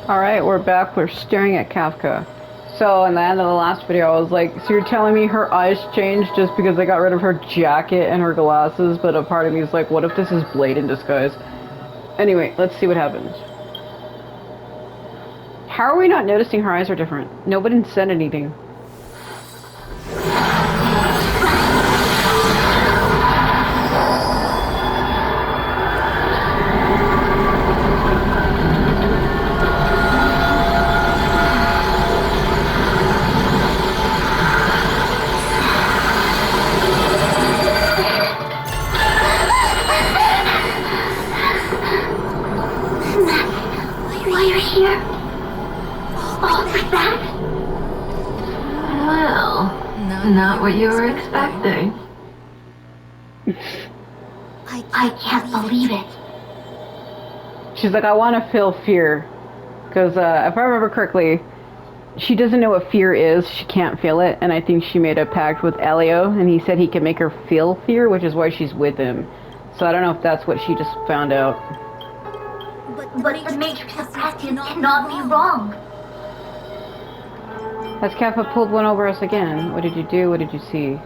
Alright, we're back. We're staring at Kafka. So, in the end of the last video, I was like, so you're telling me her eyes changed just because they got rid of her jacket and her glasses, but a part of me is like, what if this is Blade in disguise? Anyway, let's see what happens. How are we not noticing her eyes are different? Nobody said anything. Not what you were expecting. I can't believe it. She's like, I want to feel fear. Because if I remember correctly, she doesn't know what fear is. She can't feel it. And I think she made a pact with Elio, and he said he can make her feel fear, which is why she's with him. So I don't know if that's what she just found out. But the Matrix of practice cannot be wrong. Has Kappa pulled one over us again? What did you do? What did you see?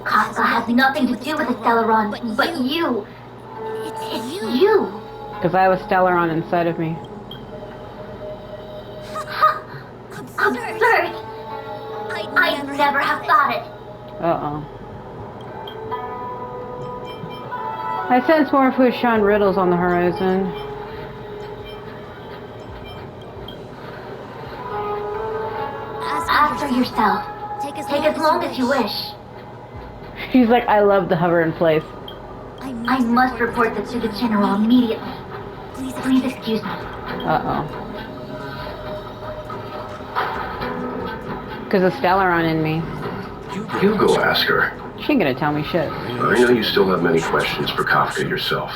Kafka has nothing to do with the Stellaron, but you. It's you. Because I have a Stellaron inside of me. Absurd. I'd never have thought it. Uh-oh. I sense more Fushan riddles on the horizon. Ask for yourself. Take as long as you wish. She's like, I love the hover in place. I must report this to the General immediately. Please excuse me. Uh-oh. Because of Stellaron in me. You go ask her. She ain't gonna tell me shit. I know you still have many questions for Kafka yourself.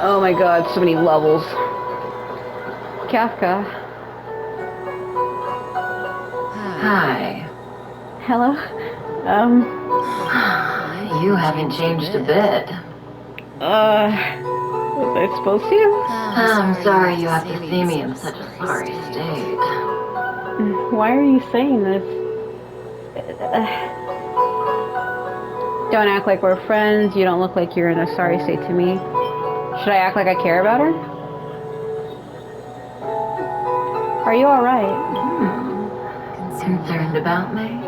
Oh my god, so many levels. Kafka. Hi. Hello? You haven't changed a bit. Was I supposed to? I'm sorry you have to see me in such a sorry state. Why are you saying this? Don't act like we're friends. You don't look like you're in a sorry state to me. Should I act like I care about her? Are you alright? Concerned about me?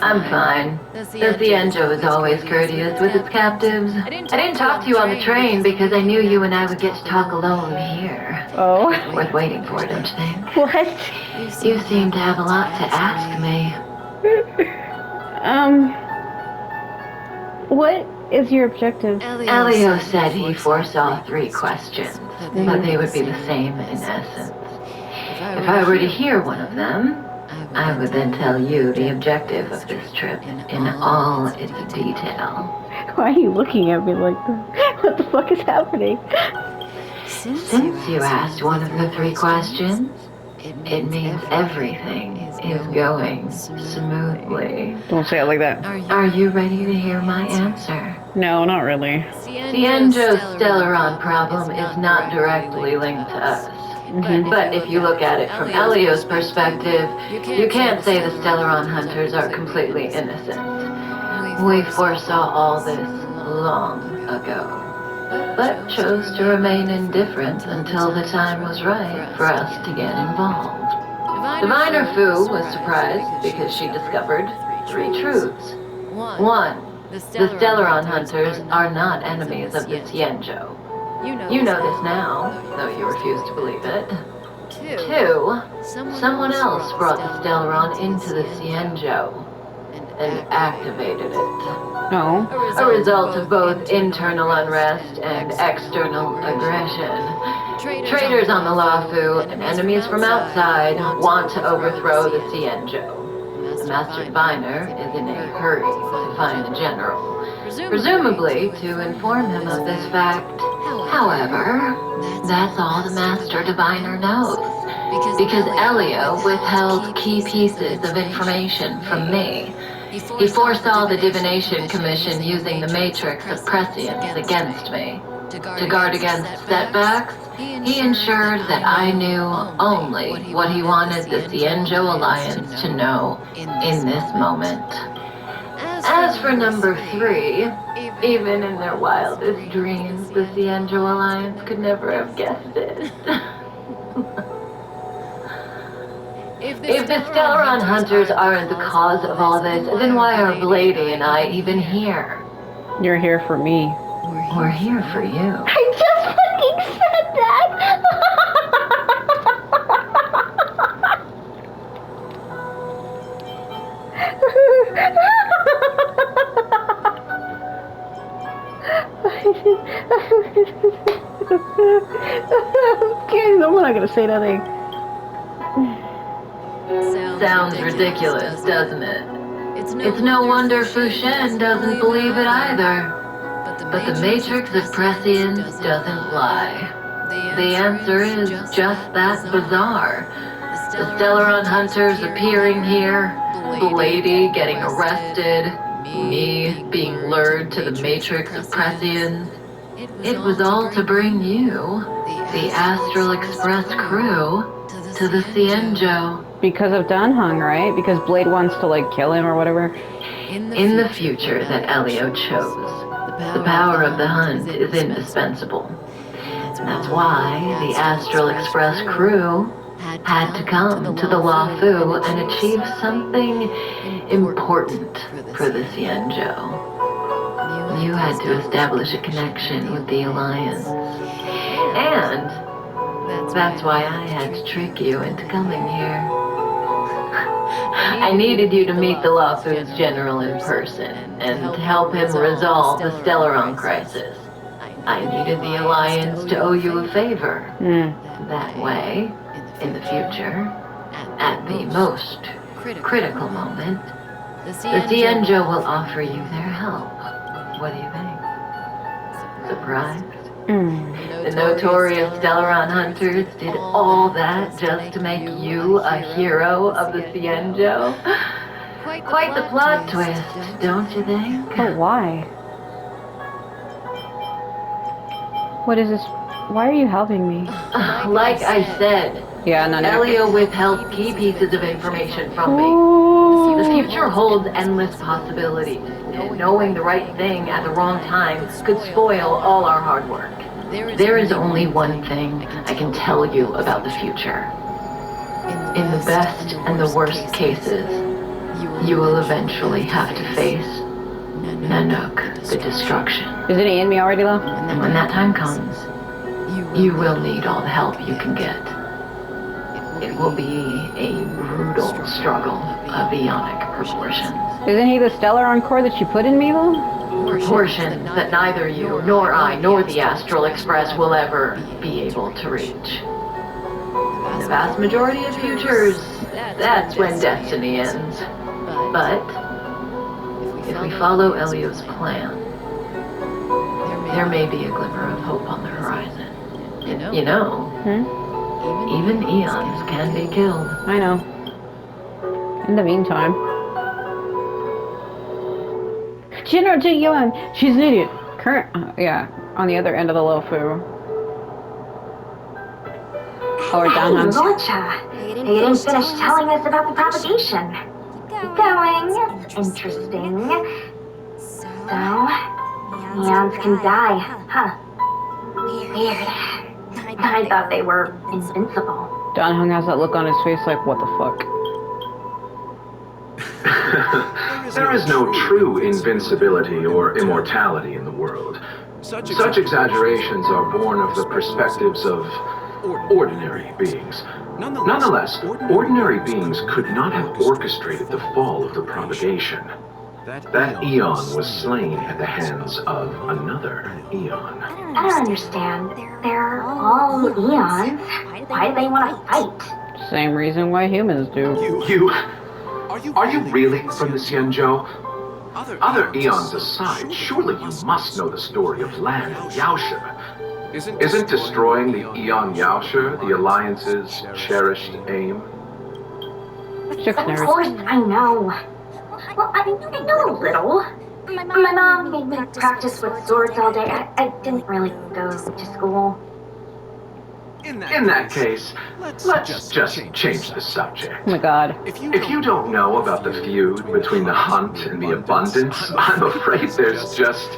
I'm fine. The Xianzhou is always courteous with its captives. I didn't talk to you on the train because I knew you and I would get to talk alone here. Oh. Worth waiting for, don't you think? What? You seem to have a lot to ask me. What is your objective? Elio said he foresaw 3 questions, but they would be the same in essence. If I were to hear one of them, I would then tell you the objective of this trip in all its detail. Why are you looking at me like that? What the fuck is happening? Since you asked one of the 3 questions, it means everything is going smoothly. Don't say it like that. Are you ready to hear my answer? No, not really. Xianzhou's Stellaron problem is not directly linked to us. But if you look at it from Elio's perspective, you can't say the Stellaron hunters are completely innocent. We foresaw all this long ago, but chose to remain indifferent until the time was right for us to get involved. Diviner Fu was surprised because she discovered 3 truths. 1. The Stellaron hunters are not enemies of the Xianzhou. You know this now, though you refuse to believe it. 2. Someone else brought the Stellaron into the Xianzhou and activated it. No. A result of both internal unrest and external aggression. Traitors on the Luofu and enemies from outside want to overthrow the Xianzhou. The Master Diviner is in a hurry to find the General, presumably to inform him of this fact. However, that's all the Master Diviner knows. Because Elio withheld key pieces of information from me. He foresaw the Divination Commission using the matrix of prescience against me. To guard against setbacks, he ensured that I knew only what he wanted the Xianzhou Alliance to know in this moment. As for number 3, even in their wildest dreams, the Xianzhou Alliance could never have guessed it. If the Stellaron Hunters aren't the cause of all this, then why are Blady and I even here? You're here for me. We're here for you. I just fucking said that! Okay, I'm not gonna say nothing. Sounds ridiculous, doesn't it? It's no wonder Fushen doesn't believe it either. But the matrix of prescience doesn't lie. The answer is just that bizarre. The Stellaron Hunters appearing here, Blady getting arrested, me being lured to the matrix of prescience. It was all to bring you, the Astral Express crew, to the Xianzhou. Because of Danheng, right? Because Blade wants to, like, kill him or whatever. In the future that Elio chose, the power of the hunt is indispensable. That's why the Astral Express crew had to come to the Luofu and achieve something important for the Xianzhou. You had to establish a connection with the Alliance. And that's why I had to trick you into coming here. I needed you to meet the Luofu's general in person and to help him resolve the Stellaron crisis. I needed the Alliance to owe you a favor. That way, in the future, at the most critical moment, the Xianzhou will offer you their help. What do you think? Surprised? The notorious Stellaron Hunters did all that just to make you a hero of the Xianzhou? Quite the plot twist, don't you think? But why? What is this? Why are you helping me? Like I said, Yeah, no. Elio withheld key pieces of information from me. Ooh. The future holds endless possibilities, and knowing the right thing at the wrong time could spoil all our hard work. There is only one thing I can tell you about the future. In the best and the worst cases, you will eventually have to face Nanook, the destruction. Isn't he in me already, love? And when that time comes, you will need all the help you can get. It will be a brutal struggle of eonic proportions. Isn't he the Stellaron core that you put in me, though? Proportions that neither you, nor I, nor the Astral Express will ever be able to reach. In the vast majority of futures, that's when destiny ends. But if we follow Elio's plan, there may be a glimmer of hope on the horizon. You know, even eons can be killed. I know. In the meantime. General Ji Yuan, she's an idiot. Yeah, on the other end of the Luofu. Or Danheng. Rocha, you didn't finish telling us about the propagation. Keep going. Interesting. So, neons can die, huh? Weird. I thought they were invincible. Danheng has that look on his face like, what the fuck? There is no true invincibility or immortality in the world. Such exaggerations are born of the perspectives of ordinary beings. Nonetheless, ordinary beings could not have orchestrated the fall of the propagation. That eon was slain at the hands of another eon. I don't understand. They're all eons. Why do they want to fight? Same reason why humans do. Are you really from the Xianzhou? Other eons aside, surely you must know the story of Lan and Yaoshi. Isn't destroying the Eon Yaoshe the Alliance's cherished aim? Six Of nerds. course, I know. Well, I know a little. My mom made me practice with swords all day. I didn't really go to school. In that case, let's just change the subject. Oh my god. If you don't know about the feud between the Hunt and the Abundance, I'm afraid there's just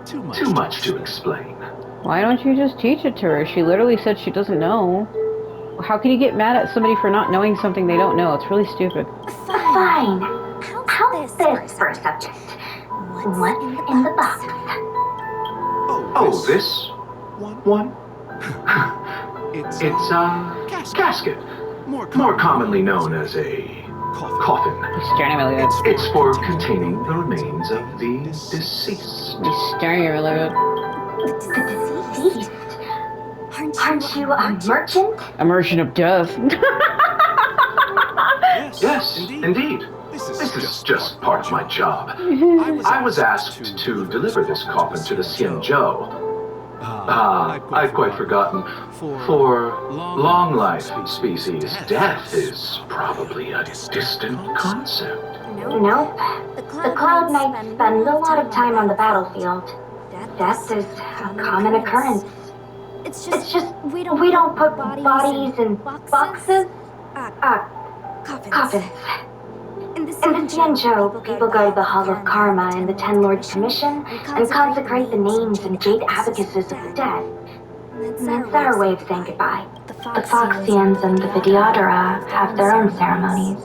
too much to explain. Why don't you just teach it to her? She literally said she doesn't know. How can you get mad at somebody for not knowing something they don't know? It's really stupid. Fine. How's this for a subject? What's in the box? Oh, this one? It's a casket, more commonly known as a coffin. He's staring at me like that. It's for containing the remains of the deceased. He's staring at me like that. The deceased. Aren't you a merchant? A merchant of death. Yes, indeed. This is just part of my job. I was asked to deliver this coffin to the Xianzhou. I'd quite forgotten. For long life species, death is probably a distant concept. Nope. The Cloud Knights spend a lot of time on the battlefield. Death is a common occurrence. It's just we don't put bodies in boxes. Coffins. In the Xianzhou, people go to the Hall of Karma and the Ten Lords Commission and consecrate the names and jade abacuses of the dead. That's our way of saying goodbye. The Foxians and the Vidyadhara have their own ceremonies.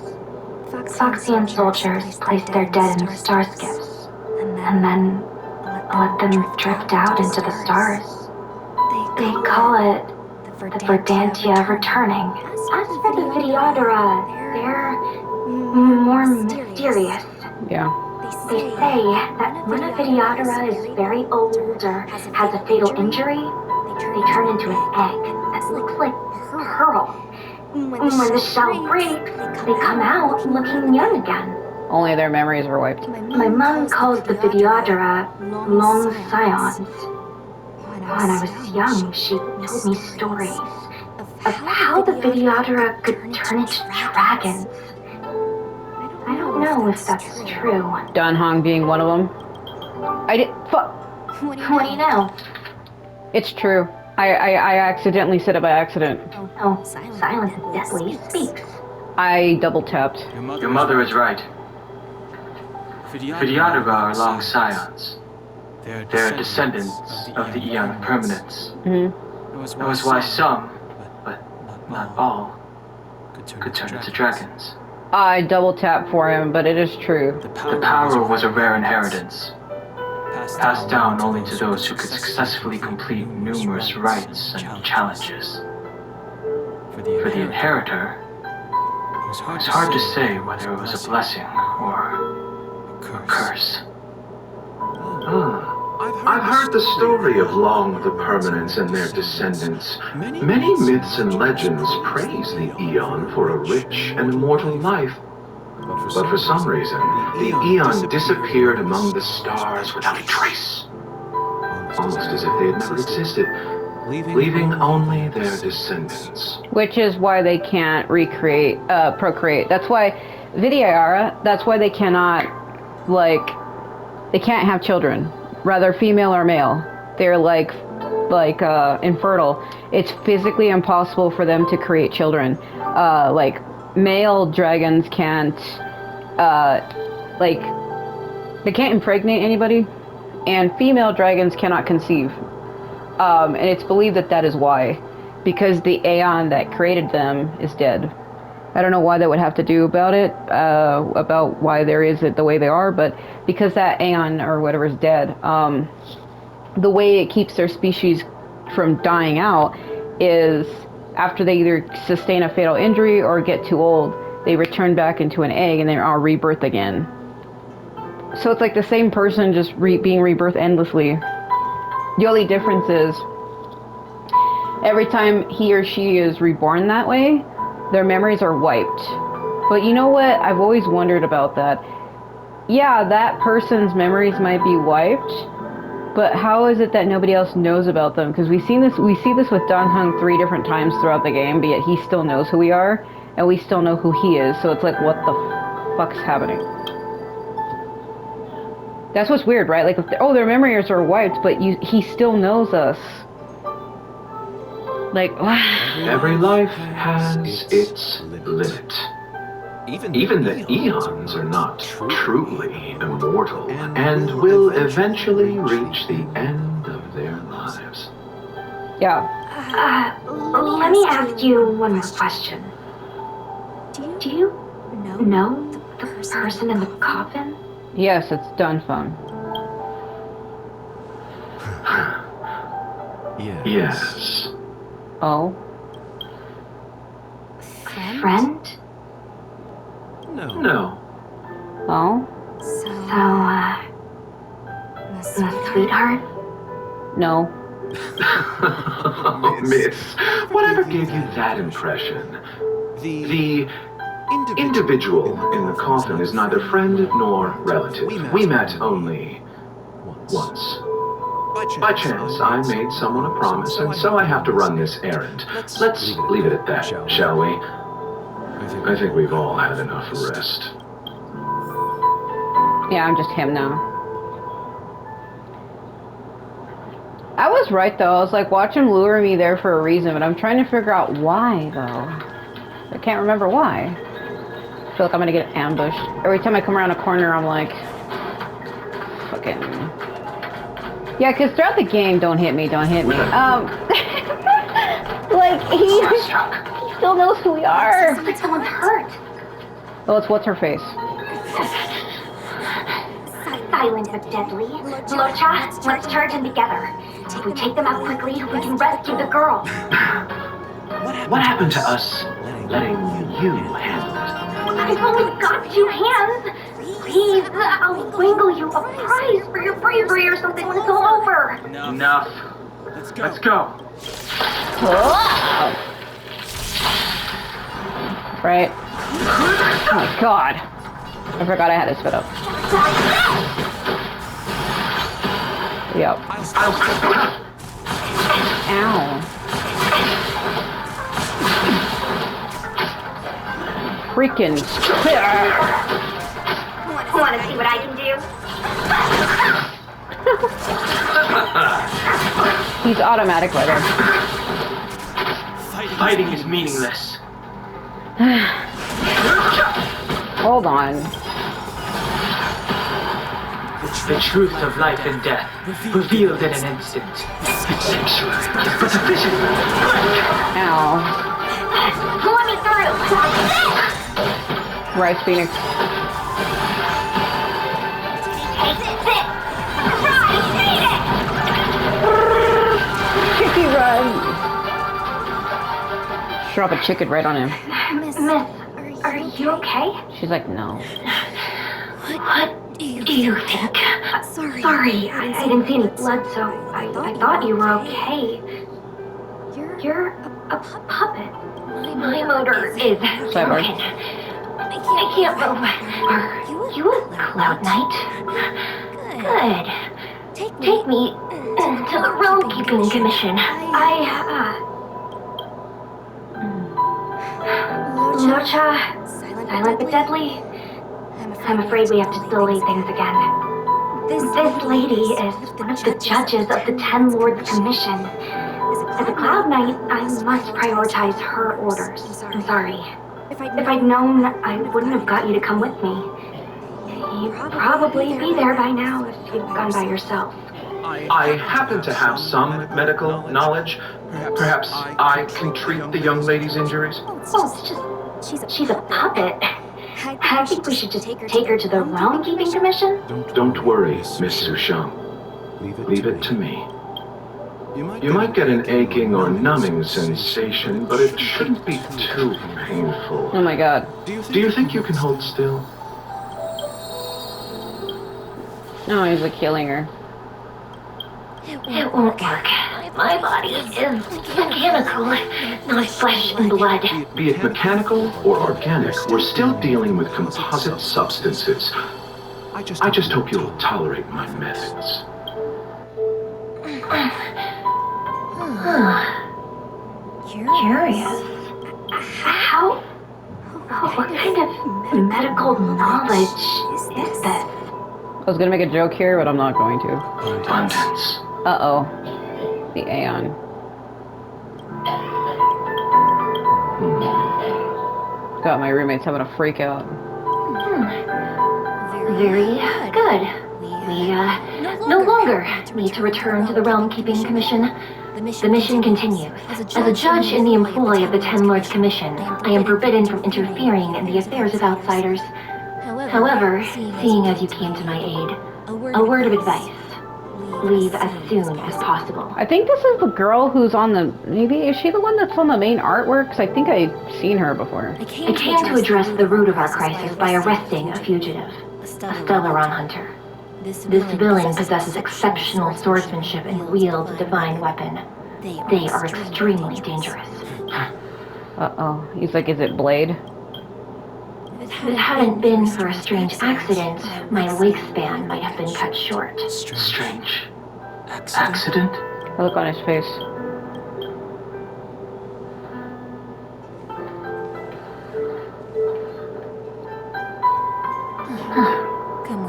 Foxian soldiers place their dead in starskips, and then let them drift out into the stars. They call it the Verdantia returning. As for the Vidyadhara, they're more mysterious. Yeah. They say that when a Vidyadhara is very old or has a fatal injury, they turn into an egg that looks like pearl. When the shell breaks, they come out looking young again. Only their memories were wiped. My mom calls the Vidyadhara long scions. When I was young, she told me stories of how the Vidyadhara could turn into dragons. I don't know if that's true. Dan Hong being one of them. What do you know? It's true. I accidentally said it by accident. Oh, silence is deadly. Speaks. I double tapped. Your mother is right. Vidyadhara are long scions. They're descendants of the Eon of Permanence. Mm-hmm. That was why some, but not all, could turn into dragons. I double tapped for him, but it is true. The power was a rare inheritance, passed down only to those who could successfully complete numerous rites and challenges. For the inheritor, it was hard to say whether it was a blessing or a curse. I've heard the story of Long the Permanence and their descendants. Many myths and legends praise the Eon for a rich and immortal life. But for some reason, the Eon disappeared among the stars without a trace. Almost as if they had never existed, leaving only their descendants. Which is why they can't procreate. That's why Vidyadhara, that's why they cannot, they can't have children. Rather female or male. They're infertile. It's physically impossible for them to create children. Male dragons can't, they can't impregnate anybody, and female dragons cannot conceive. And it's believed that is why, because the Aeon that created them is dead. I don't know why that would have to do about it, about why there is it the way they are, but because that Aeon or whatever is dead, the way it keeps their species from dying out is after they either sustain a fatal injury or get too old, they return back into an egg and they are rebirthed again. So it's like the same person just being rebirthed endlessly. The only difference is every time he or she is reborn that way, their memories are wiped. But you know what? I've always wondered about that. Yeah, that person's memories might be wiped, But how is it that nobody else knows about them? Because we see this with Dan Heng 3 different times throughout the game, but yet he still knows who we are, and we still know who he is. So it's like, what the fuck's happening? That's what's weird, right? Like, their memories are wiped, but he still knows us. Like, every life has its limit. Even the eons are not truly immortal and will eventually reach the end of their lives. yeah. Let me ask you one more question. Do you know the person in the coffin? Yes, it's Dunfeng. Yes. Oh? Friend? No. Oh? So, sweetheart? No. Miss, whatever gave you that impression? The individual in the coffin is neither friend nor relative. We met only once. By chance, I made someone a promise, and so I have to run this errand. Let's leave it at that, shall we? I think we've all had enough rest. Yeah, I'm just him now. I was right, though. I was like, watch him lure me there for a reason, but I'm trying to figure out why, though. I can't remember why. I feel like I'm gonna get ambushed. Every time I come around a corner, I'm like... fucking... Yeah, because throughout the game, don't hit me. Like, he still knows who we are. Sounds like someone's hurt. Well, it's what's her face. Silent but deadly. Locha, let's charge in together. If we take them out quickly, we can rescue the girl. What happened to us letting you handle it? I've only got 2 hands. Please, I'll wangle you a prize for your bravery or something when it's all over. Enough. Let's go. Oh. Right. Oh my god. I forgot I had to spit up. Yep. Ow. Freaking. Want to see what I can do? He's automatic weather. Fighting is meaningless. Hold on. The truth of life and death, revealed in an instant. But sufficient. Ow. Let me through. Rise Phoenix. Chicky run! Drop a chicken right on him. Miss, are you okay? She's like, no. What do you think? Sorry, I didn't see any blood, so I thought you were okay. You're a puppet. My motor is broken. I can't move. Are you a Cloud Knight? Good. Take me to the Realm Keeping Commission. Locha, silent but deadly. I'm afraid we have to delay things again. This lady is one of the judges of the 10 Lords Commission. As a Cloud Knight, I must prioritize her orders. I'm sorry. If I'd known, I wouldn't have got you to come with me. You'd probably be there by now if you'd gone by yourself. I happen to have some medical knowledge. Perhaps I can treat the young lady's injuries? Oh, it's just... She's a puppet. I think we should just take her to the Realm Keeping Commission. Don't worry, Miss Sushang. Leave it to me. You might get an aching or numbing sensation, but it shouldn't be too painful. Oh my god. Do you think you can hold still? No, he's like killing her. It won't work. My body is mechanical, not flesh and blood. Be it mechanical or organic, we're still dealing with composite substances. I just hope you'll tolerate my methods. Curious. How? What kind of medical knowledge is this? I was gonna make a joke here, but I'm not going to. Abundance. Uh-oh. The Aeon. God, my roommate's having a freak out. Very good. We no longer need to return to the Realm Keeping Commission. The mission continues. As a judge in the employ of the Ten Lords Commission, I am forbidden from interfering in the affairs of outsiders. However, seeing as you came to my aid, a word of advice. Leave as soon as possible. I think this is the girl who's on the... Maybe, is she the one that's on the main artwork? 'Cause I think I've seen her before. I came to address the root of our crisis by arresting a fugitive, a Stellaron hunter. This villain possesses exceptional swordsmanship and wields a divine weapon. They are extremely dangerous. Uh-oh. He's like, is it Blade? If it hadn't been for a strange accident, my wingspan might have been cut short. Strange. Accident? The look on his face.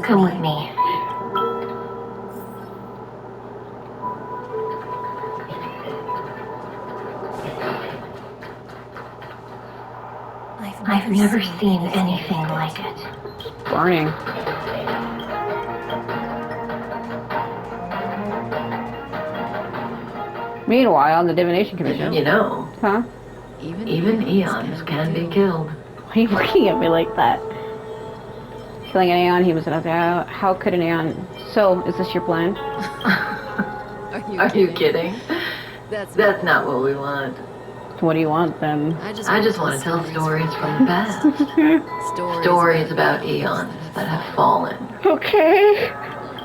Come with me. I've never seen anything like it. Burning. Meanwhile, the Divination Commission. You know, Huh? even eons can be killed. Why are you looking at me like that? Killing an Aeon, he was an how could an Aeon... So, is this your plan? Are you kidding? That's not what we want. What do you want, then? I just want to tell stories from the past. Stories about eons that have fallen. Okay.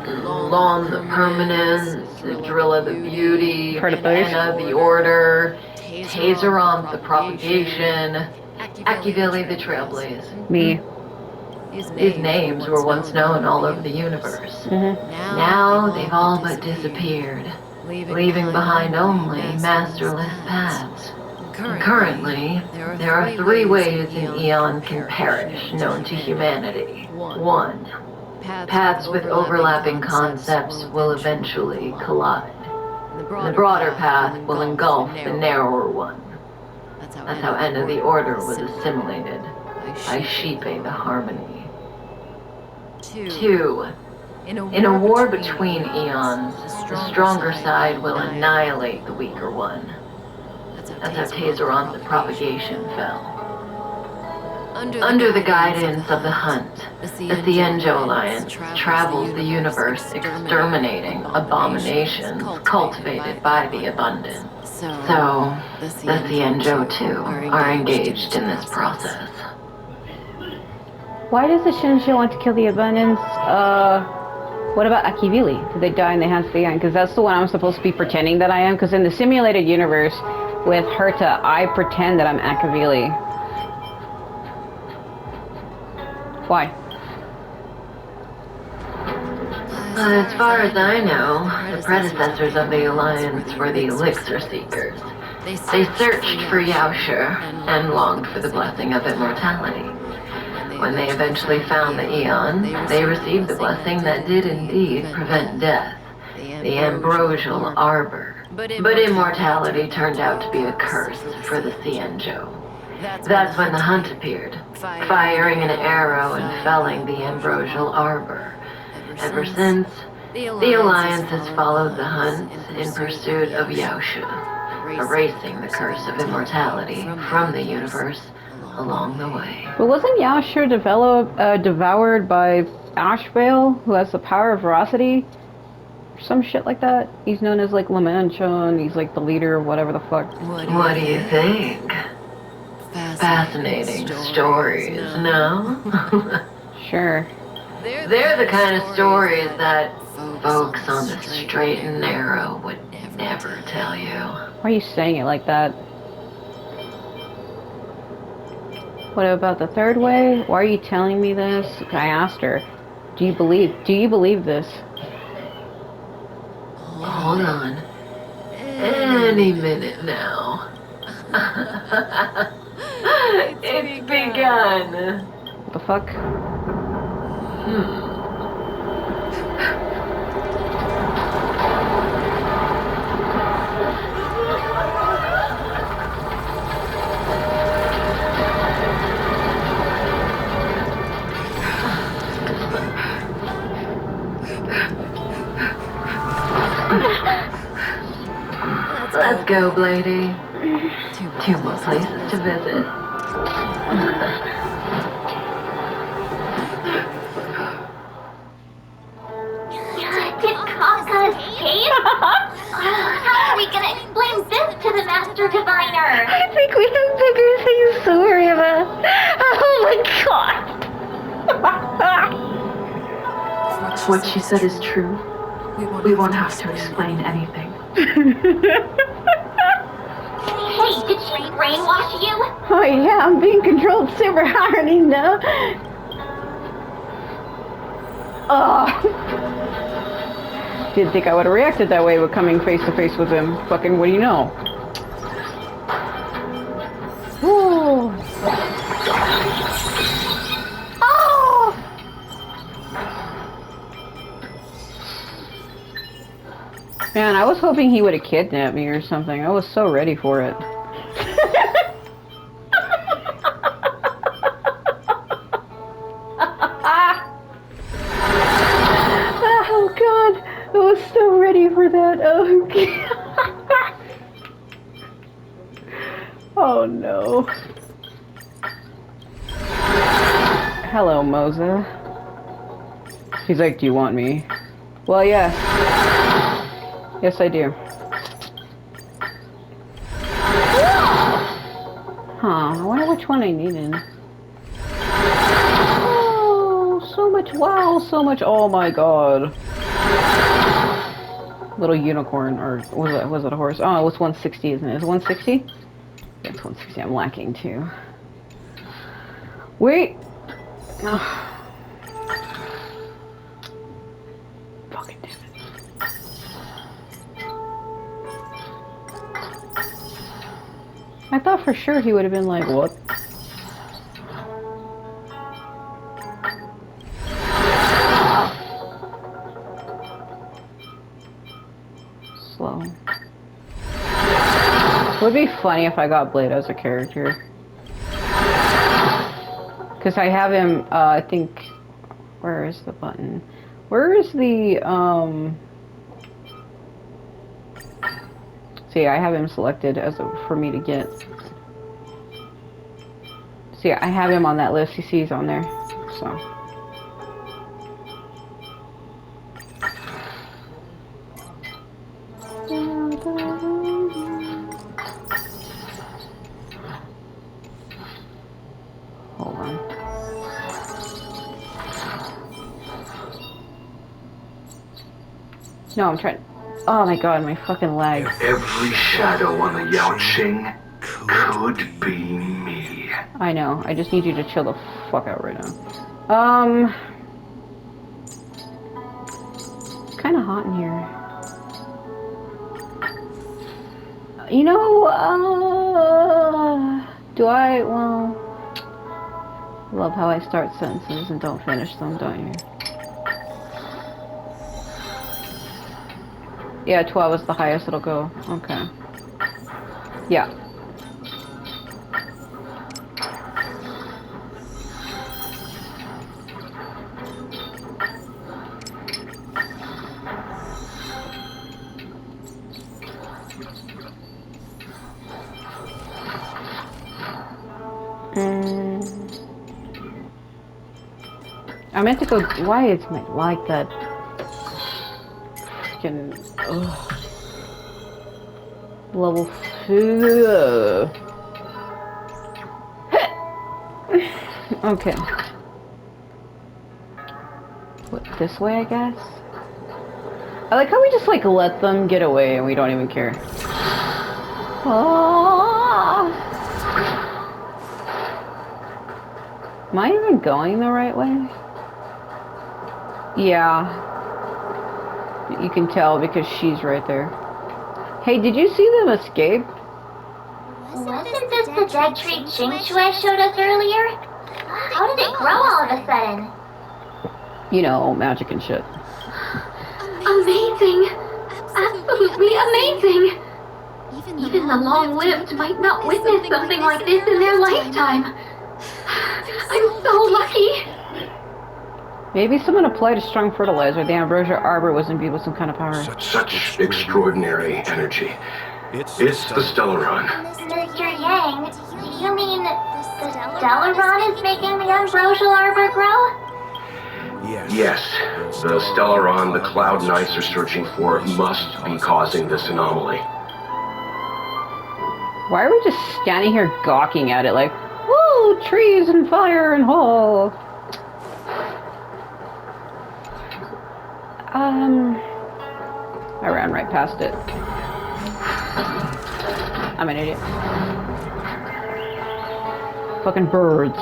Lon the Permanence, Drilla the Beauty, Heard of those? Anna the Order, Tazeronth the Propagation, Akivili the Trailblaze. Me. These names were once known all over the universe. Mm-hmm. Now they've all but disappeared, leaving behind only masterless paths. Currently, there are 3 ways an eon can perish known to humanity. 1. Paths with overlapping concepts will eventually collide. The broader path will engulf the narrower one. That's how End of the Order was assimilated by Sheepe the Harmony. 2. In a war between eons, the stronger side will annihilate the weaker one. That's how Tazeronth the Propagation fell. Under the guidance of the Hunt, the Xianzhou Alliance travels the universe exterminating abominations cultivated by the Abundant. So, the Xianzhou too are engaged in this process. Why does the Xianzhou want to kill the Abundance? What about Akivili? Did they die in the hands of the Aeon? Because that's the one I'm supposed to be pretending that I am. Because in the simulated universe with Herta, I pretend that I'm Akivili. Why? As far as I know, the predecessors of the Alliance were the Elixir Seekers. They searched for Yaoshi and longed for the blessing of immortality. When they eventually found the Eon, they received the blessing that did indeed prevent death, the Ambrosial Arbor. But immortality turned out to be a curse for the Xianzhou. That's when the Hunt appeared, firing an arrow and felling the Ambrosial Arbor. Ever since, the Alliance has followed the Hunt in pursuit of Yaoshi, erasing the curse of immortality from the universe along the way. But wasn't Yasha devoured by Ashvale, who has the power of veracity? Or some shit like that? He's known as like Lamancha, and he's like the leader of whatever the fuck. What do you think? Fascinating stories, no? Sure. They're the kind of stories that folks on the straight and narrow would never tell you. Why are you saying it like that? What about the third way? Why are you telling me this? I asked her. Do you believe this? Hold on. Any minute now. It's begun. What the fuck? Let's go, Blady. 2 more places to visit. Did Kafka escape? How are we gonna explain this to the master diviner? I think we have bigger things to worry about. Oh my god! What she said is true. We won't have to explain anything. Hey, did she brainwash you? Oh yeah, I'm being controlled super hard, you know? Didn't think I would have reacted that way with coming face to face with him. Fucking, what do you know? Ooh. Oh! Man, I was hoping he would have kidnapped me or something. I was so ready for it. Oh god, I was so ready for that. Oh god. Oh no. Hello, Moza. He's like, do you want me? Well, yes. Yes, I do. Huh, I wonder which one I needed. Oh, so much, wow, so much, oh my god. Little unicorn, or was it a horse? Oh, it was 160, isn't it? Is it 160? Yeah, it's 160, I'm lacking too. Wait! Oh. Fucking damn it. I thought for sure he would have been like, what? Slow. It would be funny if I got Blade as a character. Because I have him, I think... Where is the button? Where is the, See, I have him selected as for me to get. See, I have him on that list. You see he's on there. So. Hold on. No, I'm trying. Oh my god, my fucking leg. Every shadow on the Yaoqing could be me. I know. I just need you to chill the fuck out right now. It's kind of hot in here. You know, do I? Well, love how I start sentences and don't finish them, don't you? Yeah, 12 is the highest it'll go. Okay. Yeah. I meant to go. Why is it like that? Freaking. Ugh. Level 2. Okay. What, this way, I guess? I like how we just like let them get away and we don't even care. Oh. Am I even going the right way? Yeah. You can tell because she's right there. Hey, did you see them escape? Wasn't this the dead tree Xianzhou showed us earlier? How did it grow all of a sudden? You know, magic and shit. Amazing! Absolutely amazing! Even the long-lived might not witness something like this in their lifetime. I'm so lucky! Maybe someone applied a strong fertilizer. The ambrosia arbor was imbued with some kind of power. Such extraordinary energy. It's the Stellaron. Mr. Yang, do you mean the Stellaron is making the ambrosial arbor grow? Yes, the Stellaron the Cloud Knights are searching for must be causing this anomaly. Why are we just standing here gawking at it like, woo, trees and fire and hole? I ran right past it. I'm an idiot. Fucking birds.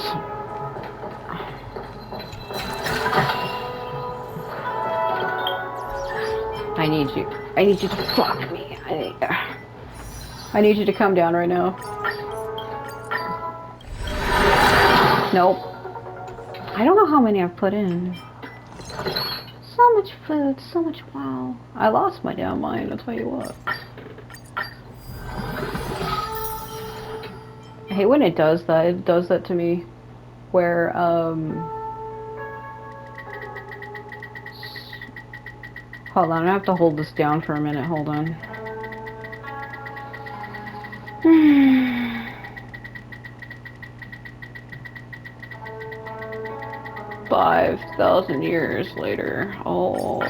I need you. I need you to fuck me. I need you to come down right now. Nope. I don't know how many I've put in. So much food, so much wow. I lost my damn mind, I'll tell you what. I hate when it does that. It does that to me. Where, hold on, I have to hold this down for a minute, hold on. 5,000 years later. Oh.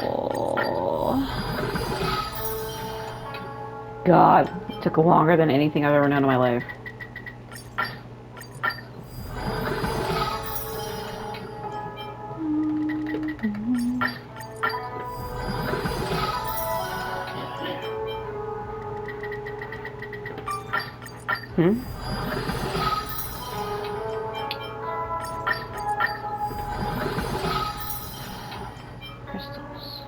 God, it took longer than anything I've ever known in my life. Crystals.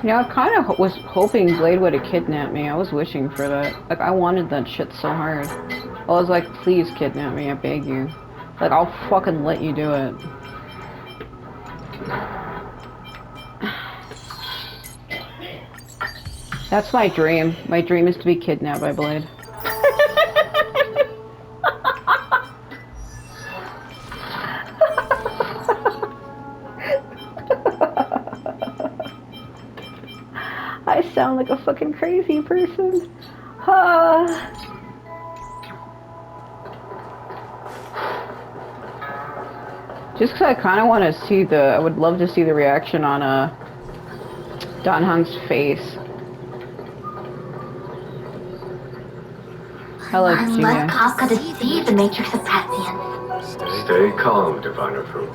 You know, I kind of was hoping Blade would have kidnapped me. I was wishing for that. Like, I wanted that shit so hard. I was like, please kidnap me, I beg you. Like, I'll fucking let you do it. That's my dream. My dream is to be kidnapped by Blade. I sound like a fucking crazy person. Just because I kind of want to see I would love to see the reaction on Dan Heng's face. Hello, Unless Kafka deceives the Matrix of Prescience. Stay calm, Diviner Fu.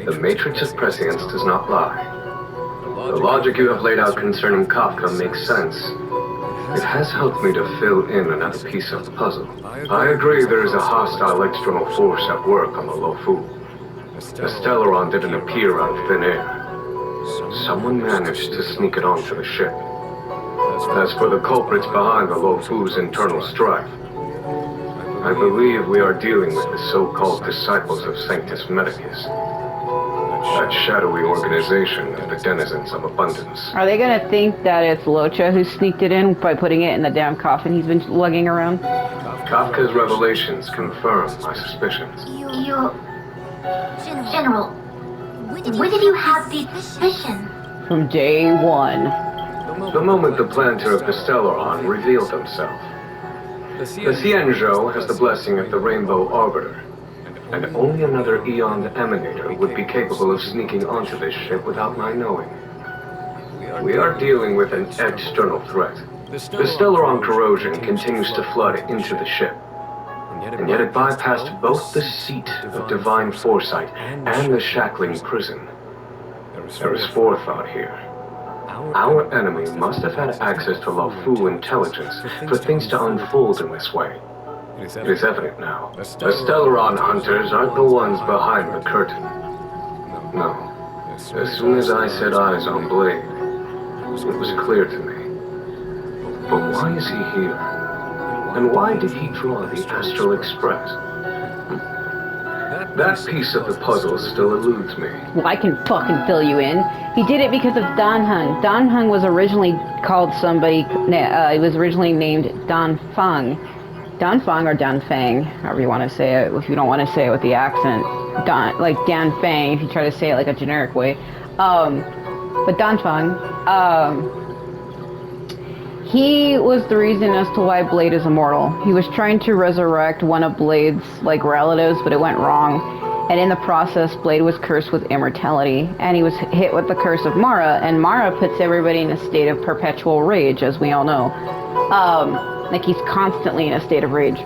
The Matrix of Prescience does not lie. The logic you have laid out concerning Kafka makes sense. It has helped me to fill in another piece of the puzzle. I agree there is a hostile external force at work on the Luofu. The Stellaron didn't appear out of thin air. Someone managed to sneak it onto the ship. As for the culprits behind the Luofu's internal strife, I believe we are dealing with the so-called disciples of Sanctus Medicus. That shadowy organization of the denizens of abundance. Are they gonna think that it's Locha who sneaked it in by putting it in the damn coffin he's been lugging around? Kafka's revelations confirm my suspicions. General, when did you have these suspicions? From day one. The moment the planter of the Stellaron revealed himself. The Xianzhou has the blessing of the Rainbow Arbiter, and only another Eon Emanator would be capable of sneaking onto this ship without my knowing. We are dealing with an external threat. The Stellaron corrosion continues to flood into the ship, and yet it bypassed both the seat of divine foresight and the shackling prison. There is forethought here. Our enemy must have had access to Luofu intelligence for things to unfold in this way. It is evident now. The Stellaron hunters aren't the ones behind the curtain. No, As soon as I set eyes on Blade, it was clear to me. But why is he here? And why did he draw the Astral Express? That piece of the puzzle still eludes me. Well, I can fucking fill you in. He did it because of Dan Heng. Dan Heng was originally called somebody, he was originally named Dan Feng. Dan Feng or Dan Fang, however you want to say it, if you don't want to say it with the accent. Like Dan Fang, if you try to say it like a generic way. But Dan Feng, he was the reason as to why Blade is immortal. He was trying to resurrect one of Blade's like relatives, but it went wrong. And in the process, Blade was cursed with immortality, and he was hit with the curse of Mara, and Mara puts everybody in a state of perpetual rage, as we all know. Like he's constantly in a state of rage.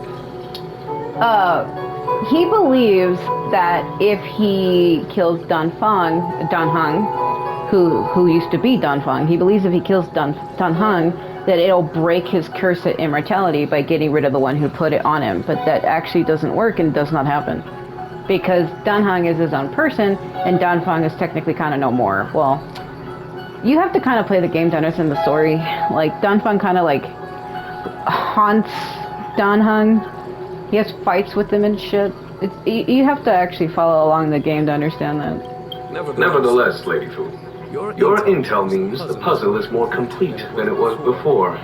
He believes that if he kills Dan Heng, who used to be Dan Feng, he believes if he kills Dan Heng, that it'll break his curse at immortality by getting rid of the one who put it on him. But that actually doesn't work and does not happen. Because Dan Heng is his own person, and Dan Feng is technically kind of no more. Well, you have to kind of play the game to understand the story. Like, Dan Feng kind of like haunts Dan Heng. He has fights with him and shit. You have to actually follow along the game to understand that. Nevertheless, Lady Fu, your intel means the puzzle is more complete than it was before.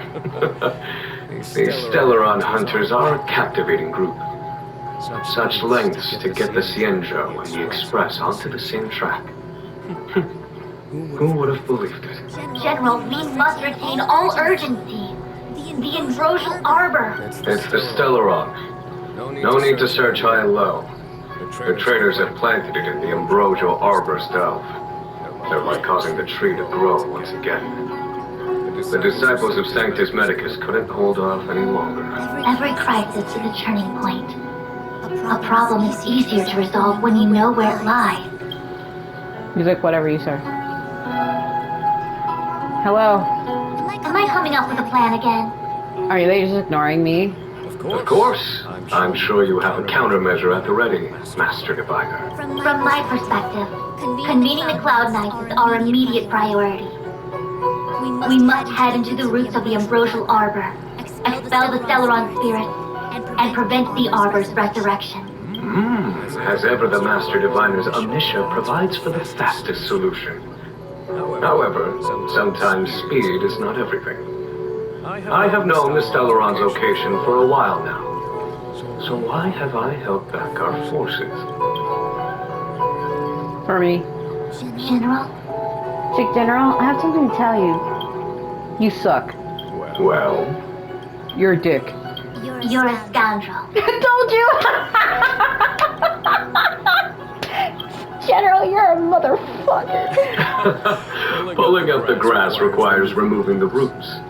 These Stellaron hunters are a captivating group. Such lengths to get the Xianzhou and the Express onto the same track. Who would have believed it? General, we must retain all urgency. The ambrosial arbor. It's the Stellaron. No need to search high and low. The traders have planted it in the ambrosial arbor's delve, thereby causing the tree to grow once again. The disciples of Sanctus Medicus couldn't hold off any longer. Every crisis is a turning point. A problem is easier to resolve when you know where it lies. He's like, whatever you say. Hello? Am I coming up with a plan again? Are they just ignoring me? Of course. I'm sure you have a countermeasure at the ready, Master Diviner. From my perspective, convening the Cloud Knights is our immediate priority. We must head into the roots of the ambrosial arbor, expel the Stellaron spirits, and prevent the arbor's resurrection. As ever, the Master Diviner's omniscia provides for the fastest solution. However, sometimes speed is not everything. I have known the Stellaron's location for a while now. So why have I held back our forces? For me. General? General, I have something to tell you. You suck. Well? You're a dick. You're a scoundrel. I told you! General, you're a motherfucker. Pulling up the grass requires removing the roots.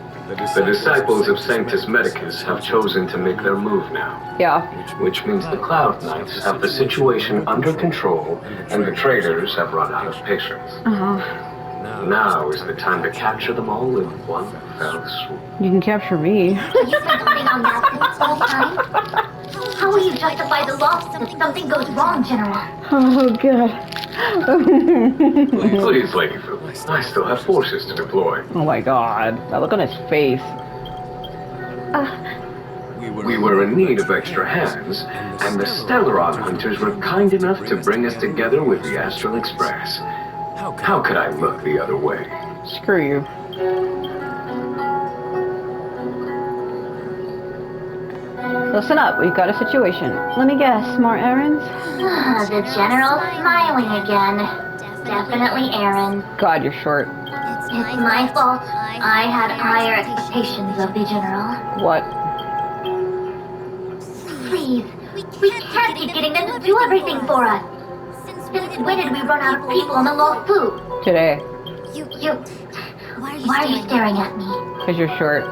The disciples of Sanctus Medicus have chosen to make their move now. Yeah. Which means the Cloud Knights have the situation under control, and the traders have run out of patience. Now is the time to capture them all in one fell swoop. You can capture me. You've been putting on that this whole time? How will you justify the loss if something goes wrong, General? Oh, God. Please, Lady Fu. I still have forces to deploy. Oh, my God. That look on his face. We were in need of extra hands, and the Stellaron hunters were kind enough to bring us together with the Astral Express. How could I look the other way? Screw you. Listen up, we've got a situation. Let me guess, more errands? The General's smiling again. Definitely errands. God, you're short. It's my fault. I had higher expectations of the General. What? Please, we can't keep getting them to do everything for us. Since when did we run out of people on the Luofu? Today. Why are you staring at me? Because you're short.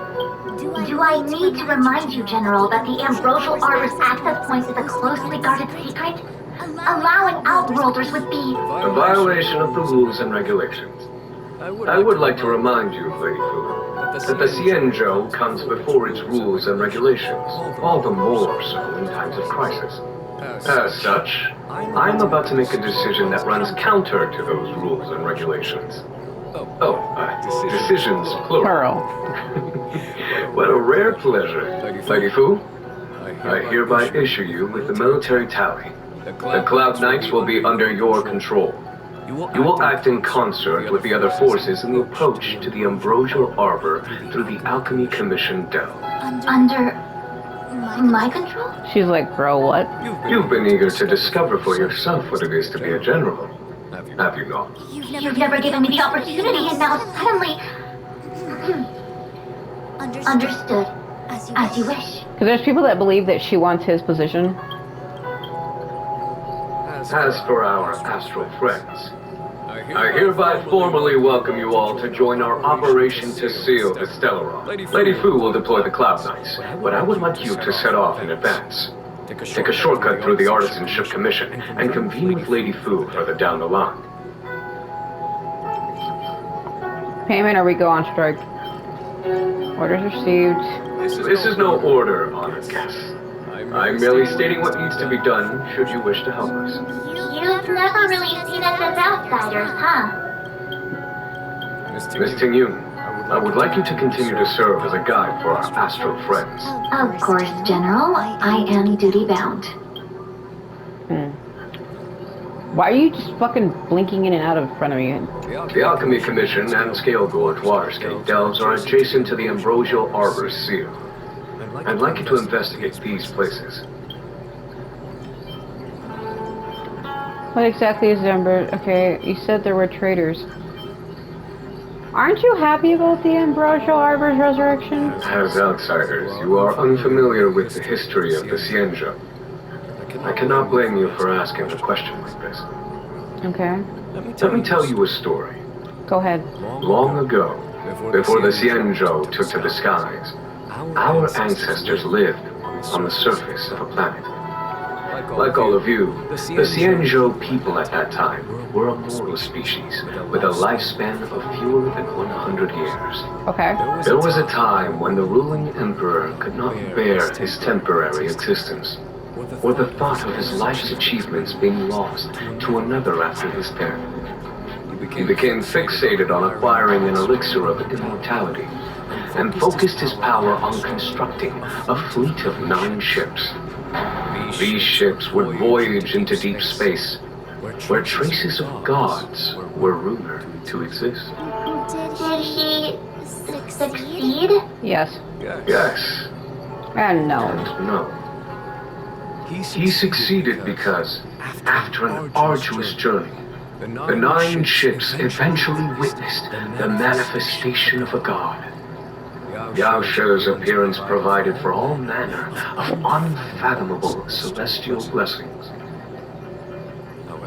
Do I need to remind you, General, that the Ambrosial Arbor's access point is a closely guarded secret? Allowing outworlders would be A violation of the rules and regulations. I would like to remind you, Lady Fu, that the Xianzhou comes before its rules and regulations, all the more so in times of crisis. As such, I'm about to make a decision that runs counter to those rules and regulations. Decisions plural. What a rare pleasure. Lady Fu, I hereby issue you with the military tally. The Cloud Knights will be under your control. You will act in concert with the other forces in the approach to the Ambrosial Arbor through the Alchemy Commission Dell. Under my control? She's like, bro, what? You've been eager to discover for yourself what it is to be a general, have you not? You've never given me the opportunity, and now suddenly... Understood. As you wish. Because there's people that believe that she wants his position. As for our astral friends, I hereby formally welcome you all to join our operation to seal the Stellaron. Lady Fu will deploy the Cloud Knights, but I would like you to set off in advance. Take a shortcut through the Artisanship Commission and convene with Lady Fu further down the line. Payment or we go on strike. Orders received. This is no order, honored guests. I'm merely stating what needs to be done should you wish to help us. You've never really seen us as outsiders, huh? Miss Ting-Yun, I would like you to continue to serve as a guide for our astral friends. Of course, General. I am duty-bound. Why are you just fucking blinking in and out of front of me? The Alchemy Commission and Scale Gorge Waterscape delves are adjacent to the Ambrosial Arbor's seal. I'd like you to investigate these places. What exactly is the Okay, you said there were traitors. Aren't you happy about the Ambrosial Arbor's resurrection? As outsiders, you are unfamiliar with the history of the Xianzhou. I cannot blame you for asking a question like this. Okay. Let me tell you a story. Go ahead. Long ago, before the Xianzhou took to the skies, our ancestors lived on the surface of a planet. Like all of you, the Xianzhou people at that time were a mortal species with a lifespan of fewer than 100 years. Okay. There was a time when the ruling emperor could not bear his temporary existence, or the thought of his life's achievements being lost to another after his death. He became fixated on acquiring an elixir of immortality, and focused his power on constructing a fleet of 9 ships. These ships would voyage into deep space, where traces of gods were rumored to exist. Did he succeed? Yes. Yes. And no. And no. He succeeded because, after an arduous journey, the 9 ships eventually witnessed the manifestation of a god. Yao She's appearance provided for all manner of unfathomable celestial blessings.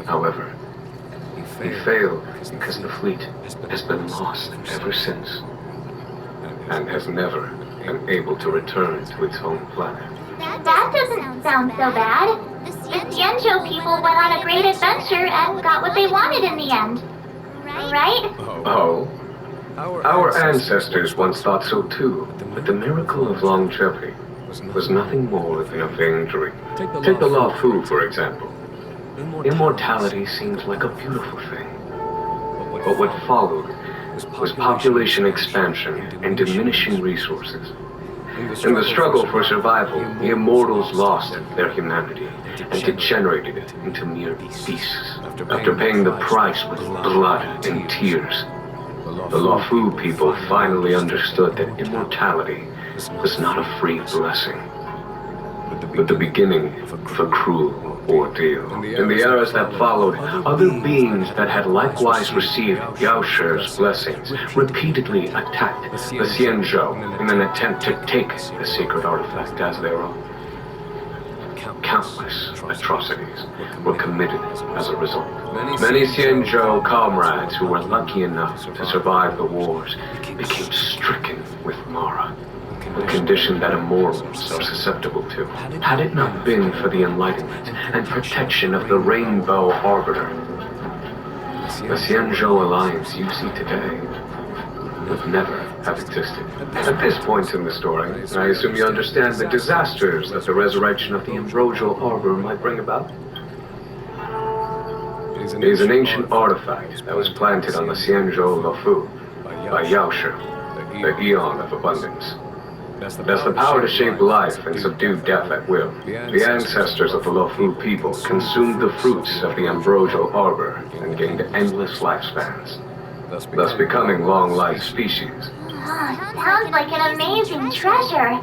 However, he failed because the fleet has been lost ever since, and has never been able to return to its home planet. That doesn't sound so bad. The Xianzhou people went on a great adventure and got what they wanted in the end. Right? Oh? Our ancestors once thought so too, but the miracle of longevity was nothing more than a vain dream. Take the Luofu, for example. Immortality seems like a beautiful thing. But what followed was population expansion and diminishing resources. In the struggle for survival, the immortals lost their humanity and degenerated it into mere beasts, after paying the price with blood and tears. The Luofu people finally understood that immortality was not a free blessing, but the beginning of a cruel ordeal. In the eras that followed, other beings that had likewise received Yao She's blessings repeatedly attacked the Xianzhou in an attempt to take the sacred artifact as their own. Countless atrocities were committed as a result. Many Xianzhou comrades who were lucky enough to survive the wars became stricken with Mara, a condition that immortals are susceptible to. Had it not been for the enlightenment and protection of the Rainbow Arbiter, the Xianzhou alliance you see today would never have existed. At this point in the story, I assume you understand the disasters that the resurrection of the ambrosial arbor might bring about? It is an ancient artifact that was planted on the Xianzhou Luofu by Yaoshi, the Eon of Abundance. It has the power to shape life and subdue death at will. The ancestors of the Luofu people consumed the fruits of the ambrosial arbor and gained endless lifespans, thus becoming long-lived species. Sounds like an amazing treasure.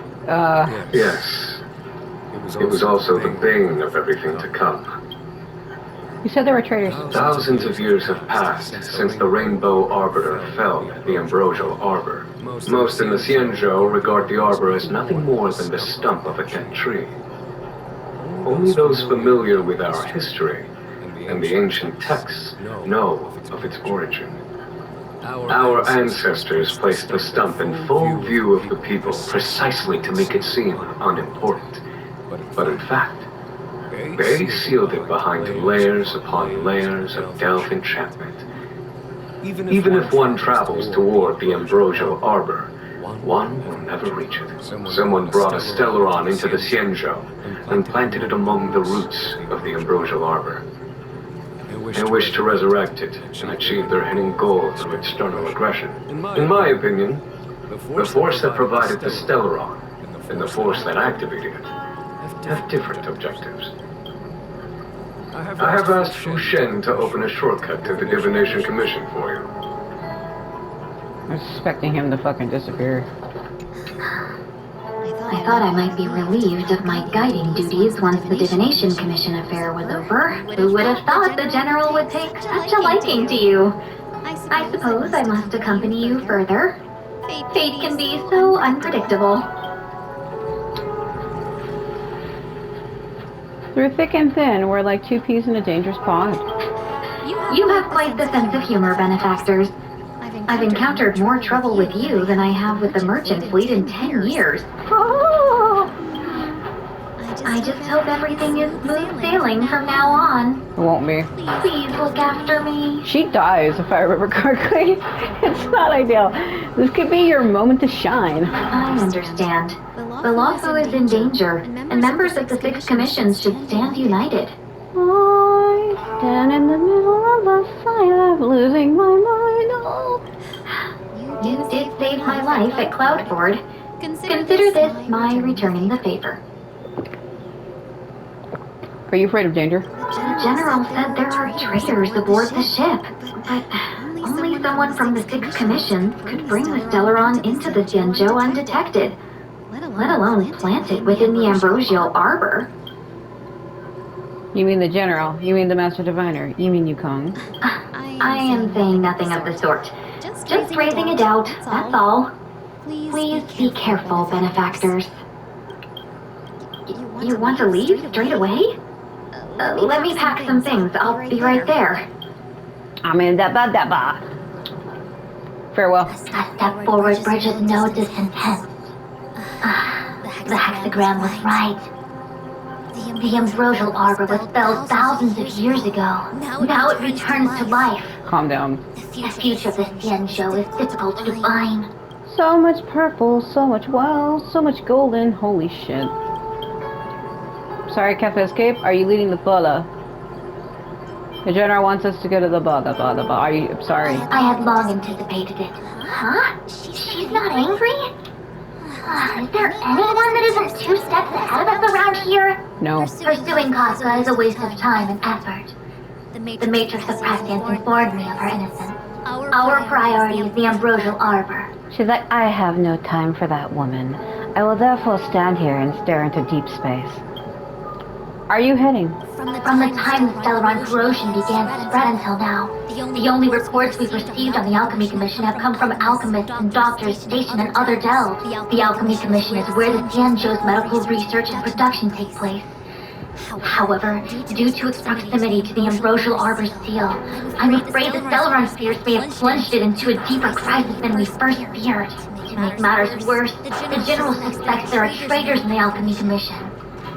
Yes. It was also the bane of everything to come. You said there were traitors. Thousands of years have passed since the Rainbow Arbiter felled the ambrosial arbor. Most in the Xianzhou regard the arbor as nothing more than the stump of a dead tree. Only those familiar with our history and the ancient texts know of its origin. Our ancestors placed the stump in full view of the people precisely to make it seem unimportant. But in fact, they sealed it behind layers upon layers of delve enchantment. Even if one travels toward the ambrosial arbor, one will never reach it. Someone brought a stellaron into the Xianzhou and planted it among the roots of the ambrosial arbor. They wished to resurrect it and achieve their hidden goal through external aggression. In my opinion, the force that provided the stellaron and the force that activated it have different objectives. I have asked Fu Shen to open a shortcut to the Divination Commission for you. I was expecting him to fucking disappear. I thought I might be relieved of my guiding duties once the Divination Commission affair was over. Who would have thought the General would take such a liking to you? I suppose I must accompany you further. Fate can be so unpredictable. Through thick and thin, we're like two peas in a dangerous pod. You have quite the sense of humor, benefactors. I've encountered more trouble with you than I have with the merchant fleet in 10 years. Oh! I just hope everything is smooth sailing from now on. It won't be. Please look after me. She dies, if I remember correctly. It's not ideal. This could be your moment to shine. I understand. The Luofu is in danger, and members of the Six Commissions should stand united. I stand in the middle of the fire, losing my mind. Oh. You did save my life at Cloudford. Consider this my returning the favor. Are you afraid of danger? The General said there are traitors aboard the ship, but only someone from the Six Commissions could bring the Stellaron into the Xianzhou undetected, let alone plant it within the ambrosial arbor. You mean the General? You mean the Master Diviner? You mean Yukong? I am saying nothing of the sort. Just raising a doubt, that's all. Please be careful, benefactors. You want to leave straight away? Let me pack some things. I'll be right there. I'm in dabba. Farewell. A step forward bridges no discontent. The hexagram was right. The ambrosial arbor was felled thousands of years ago. Now it returns to life. Calm down. The future of the Xianzhou is difficult to define. So much purple, so much wild, so much golden. Holy shit. Sorry, Cafe Escape. Are you leading the Bola? The General wants us to go to the Bola. Are you? Sorry. I had long anticipated it. Huh? She's not angry? Is there anyone that isn't 2 steps ahead of us around here? No. Pursuing Kafka is a waste of time and effort. The Matrix of Prescience informed me of her innocence. Our priority is the ambrosial arbor. She's like, I have no time for that woman. I will therefore stand here and stare into deep space. Are you heading? From the time the Stellaron corrosion began to spread until now, the only reports we've received on the Alchemy Commission have come from alchemists and doctors stationed in other delves. The Alchemy Commission is where the Xianzhou's medical research and production take place. However, due to its proximity to the ambrosial arbor's seal, I'm afraid the Stellaron spheres may have plunged it into a deeper crisis than we first feared. To make matters worse, the General suspects there are traitors in the Alchemy Commission.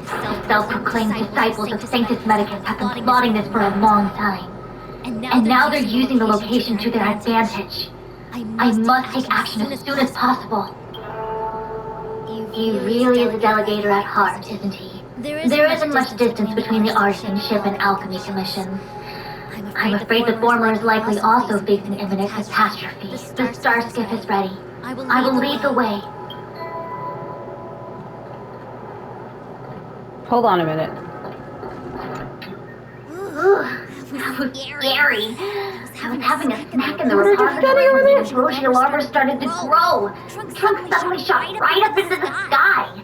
The self-proclaimed disciples of Sanctus Medicus have been plotting this for a long time. And now they're using the location to their advantage. I must take action as soon as possible. He really is a delegator at heart, isn't he? There isn't much distance between the artisanship and alchemy commissions. I'm afraid the former is likely also facing imminent catastrophe. The star skiff is ready. I will lead the way. Hold on a minute. Ooh, that was scary. I was having a snack in the repository when the ambrosia larva started to grow. The trunk suddenly shot right up into the sky.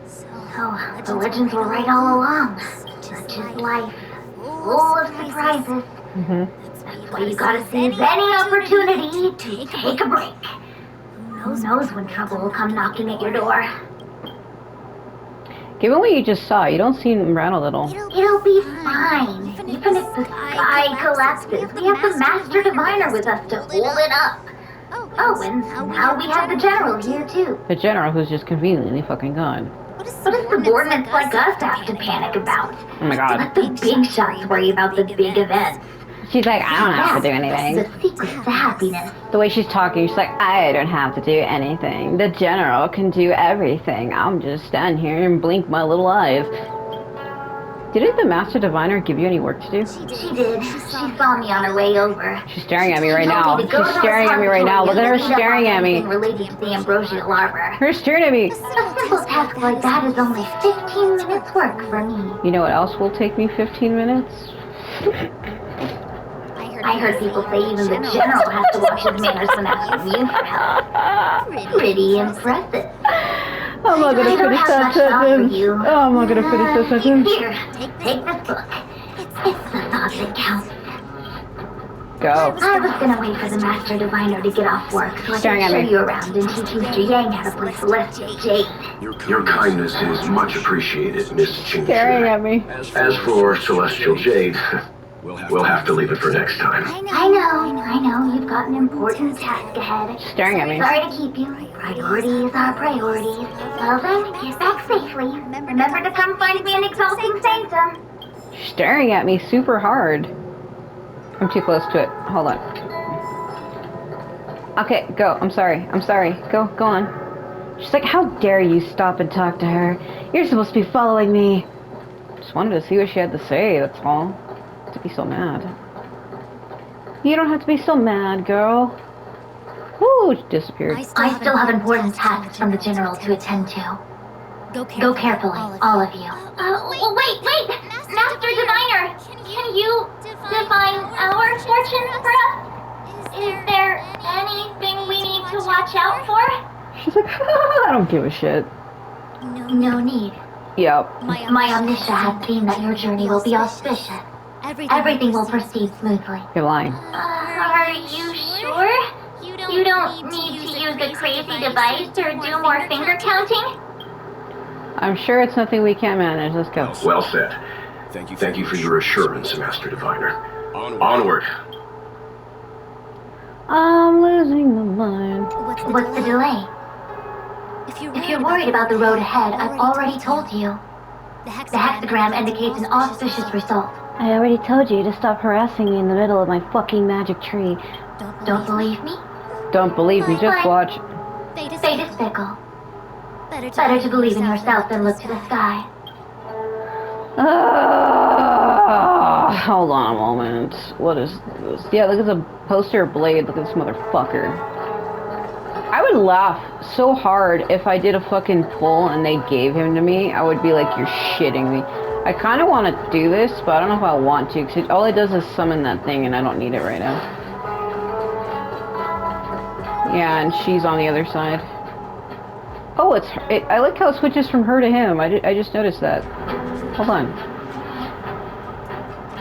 So, the legends were right all along. Such is life. Full of surprises. That's why you gotta seize any opportunity to take a break. Who knows when trouble will come knocking at your door. Given what you just saw, you don't seem rattled at all. It'll be fine. Even if the sky collapses, we have the Master Diviner with us to hold it up. Oh, and now we have the General here, too. The General who's just conveniently fucking gone. What does subordinates like us have to panic about? Oh my god. Let the big shots worry about the big events. She's like, I don't have to do The anything. secret to happiness. The way she's talking, she's like, I don't have to do anything. The General can do everything. I'm just stand here and blink my little eyes. Didn't the Master Diviner give you any work to do? She did. She saw me on her way over. She's staring at me right now. She's staring at me right now. Look at her staring at me. Related to the ambrosia larva. Her staring at me. A simple task like that is only 15 minutes work for me. You know what else will take me 15 minutes? I heard people say even the General has to watch his manners when asking you for help. Pretty impressive. I'm not gonna finish that sentence. Oh, I'm not gonna finish that sentence. Here, take this book. It's the thought that counts. Go. I was gonna wait for the Master Diviner to get off work so I Staring could at show me. you around and teach Mr. Yang how to play Celestial Jade. Your kindness is much appreciated, Miss Staring Xianzhou. at me. As for Celestial Jade, we'll have to leave it for next time. I know, you've got an important task ahead. Staring at me. Sorry to keep you. Priorities are priorities. Well then, get back safely. Remember to come find me in Exalting Sanctum. Staring at me super hard. I'm too close to it. Hold on. Okay, go. I'm sorry. Go on. She's like, how dare you stop and talk to her? You're supposed to be following me. Just wanted to see what she had to say, that's all. To be so mad. You don't have to be so mad, girl. Ooh, she disappeared. I still have important tasks from the General to attend to. Go carefully, all of you. Wait! Master Diviner! Can you divine our fortune for us? Is there anything we need to watch out for? She's like, I don't give a shit. No need. Yep. My omniscia has seen that your journey will be auspicious. Everything will proceed smoothly. You're lying. Are you sure? You don't need to use a crazy device or do more finger counting? I'm sure it's nothing we can't manage. Let's go. Well said. Thank you for your assurance, Master Diviner. Onward. I'm losing my mind. What's the delay? If you're worried about the road ahead, I've already told you. The hexagram indicates an auspicious result. I already told you to stop harassing me in the middle of my fucking magic tree. Don't believe me? Don't believe me, just watch. Fate is fickle. Better to believe in yourself than look to the sky. Hold on a moment. What is this? Yeah, look at the poster of Blade. Look at this motherfucker. I would laugh so hard if I did a fucking pull and they gave him to me. I would be like, you're shitting me. I kind of want to do this, but I don't know if I want to, because all it does is summon that thing, and I don't need it right now. Yeah, and she's on the other side. Oh, I like how it switches from her to him. I just noticed that. Hold on.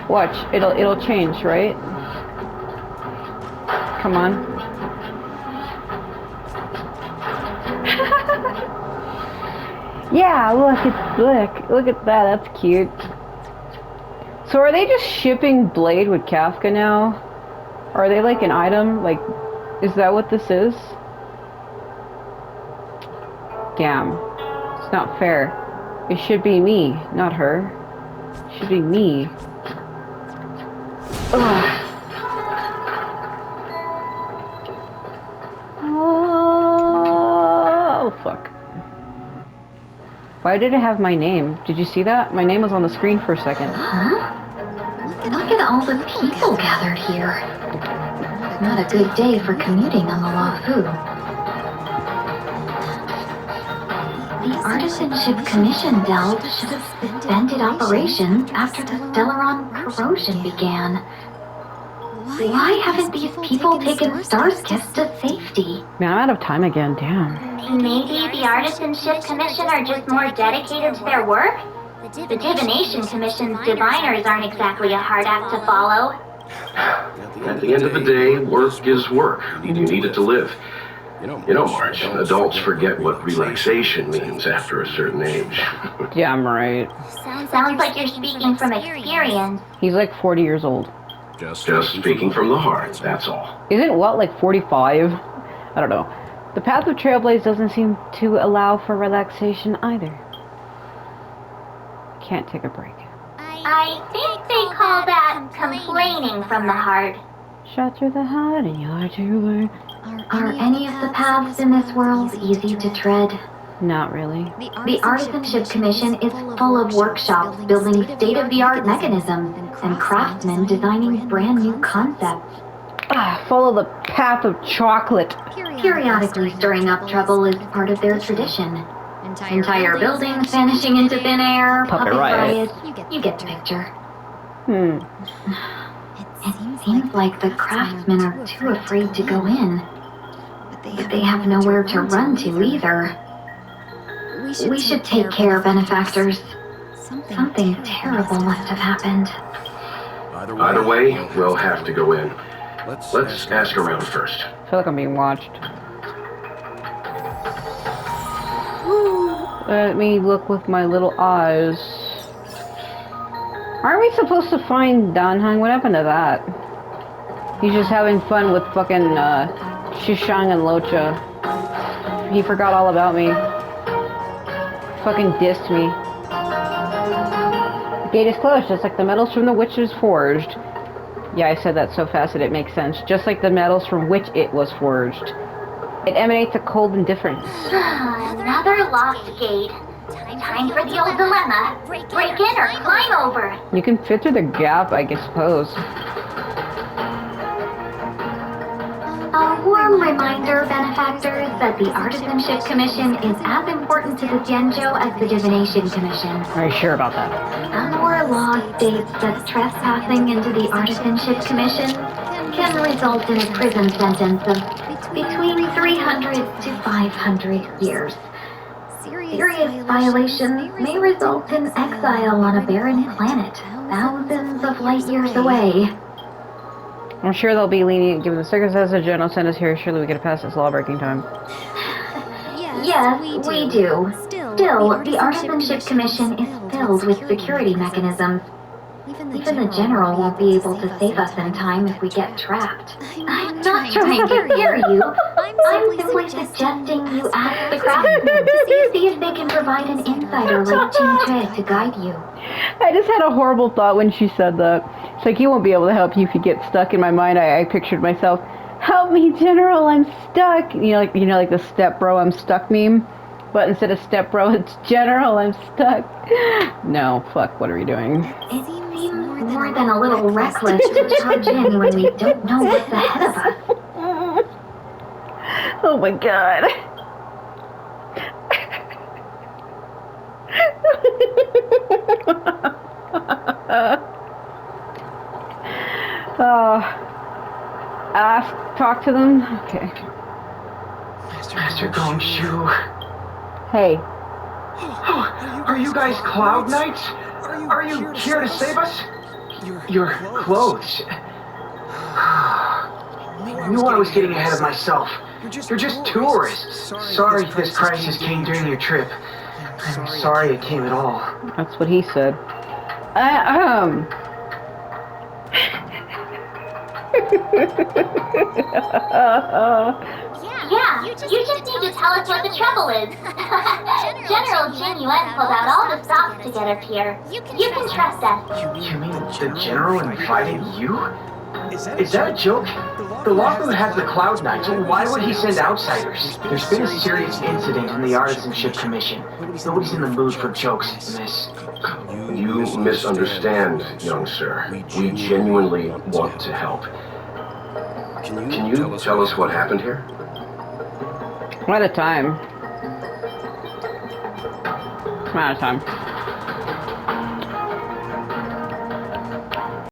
Watch, it'll change, right? Come on. Yeah, look at that. That's cute. So are they just shipping Blade with Kafka now? Are they like an item? Like, is that what this is? Damn. It's not fair. It should be me, not her. It should be me. Ugh. Why did it have my name? Did you see that? My name was on the screen for a second. Huh? Look at all the people gathered here. Not a good day for commuting on the Luofu. The Artisanship Commission delve should have suspended operations after the Stellaron corrosion began. Why haven't these people taken Starskiss to safety? Man, I'm out of time again, damn. Maybe the Artisanship Commission are just more dedicated to their work? The Divination Commission's designers aren't exactly a hard act to follow. At the end of the day, work is work. You need it to live. You know, Marge, adults forget what relaxation means after a certain age. Damn right. Sounds like you're speaking from experience. He's like 40 years old. Just speaking from the heart, that's all. Isn't what, like 45? I don't know. The path of Trailblaze doesn't seem to allow for relaxation either. Can't take a break. I think they call that complaining from the heart. Shot through the heart and you're too late. Are any of the paths in this world easy to tread? Not really. The Artisanship Commission is full of workshops building state-of-the-art mechanisms and craftsmen designing brand new concepts. Follow the path of chocolate. Periodically stirring up trouble is part of their tradition. Entire buildings vanishing into thin air, Puppet riot. You get the picture. It Seems like the craftsmen are too afraid to go in. But they have nowhere to run to either. We should take care, benefactors. Something terrible must have happened. Either way, we'll have to go in. Let's ask around first. I feel like I'm being watched. Let me look with my little eyes. Aren't we supposed to find Danheng? What happened to that? He's just having fun with fucking Shishang and Locha. He forgot all about me. Fucking dissed me. The gate is closed, just like the metals from the witch was forged. Yeah, I said that so fast that it makes sense. Just like the metals from which it was forged. It emanates a cold indifference. Another locked gate. Time for the old dilemma. Break in or climb over. You can fit through the gap, I suppose. A warm reminder, benefactors, that the Artisanship Commission is as important to the Xianzhou as the Divination Commission. Are you sure about that? Our law states that trespassing into the Artisanship Commission can result in a prison sentence of between 300 to 500 years. Serious violations may result in exile on a barren planet, thousands of light years away. I'm sure they'll be lenient given the circumstances. The general sent us here. Surely we could pass this law-breaking time. Yes, we do. Still, the Artisanship Commission is filled with security mechanisms. Even the General won't be able to save us in time if we get trapped. I'm not trying to scare you. I'm simply suggesting you ask the craftsmen to see if they can provide an insider like Qingque to guide you. I just had a horrible thought when she said that. It's like, he won't be able to help you if you get stuck. In my mind, I pictured myself, help me, General, I'm stuck. You know, like the step bro, I'm stuck meme. But instead of step bro, it's General, I'm stuck. No, fuck, what are we doing? It seems more than a little reckless to charge in when we don't know what's ahead of us. Oh my god. Talk to them? Okay. Master Gongshu. Hey. Oh, are you guys Cloud Knights? Are you here to save us? Your clothes. I knew I was getting ahead of myself. You're just tourists. Sorry this crisis came during your trip. I'm sorry it came at all. That's what he said. Yeah, you just need to tell us what the trouble is. General Jin Yuan pulled out all the stops to get us here. You can trust us. You mean the General invited you? Is that a joke? The Luofu has the Cloud Knights. Why would he send outsiders? There's been a serious incident in the Artisanship Commission. Nobody's in the mood for jokes, miss. You misunderstand, young sir. We genuinely want to help. Can you tell us what happened here? What a time. I'm out of time.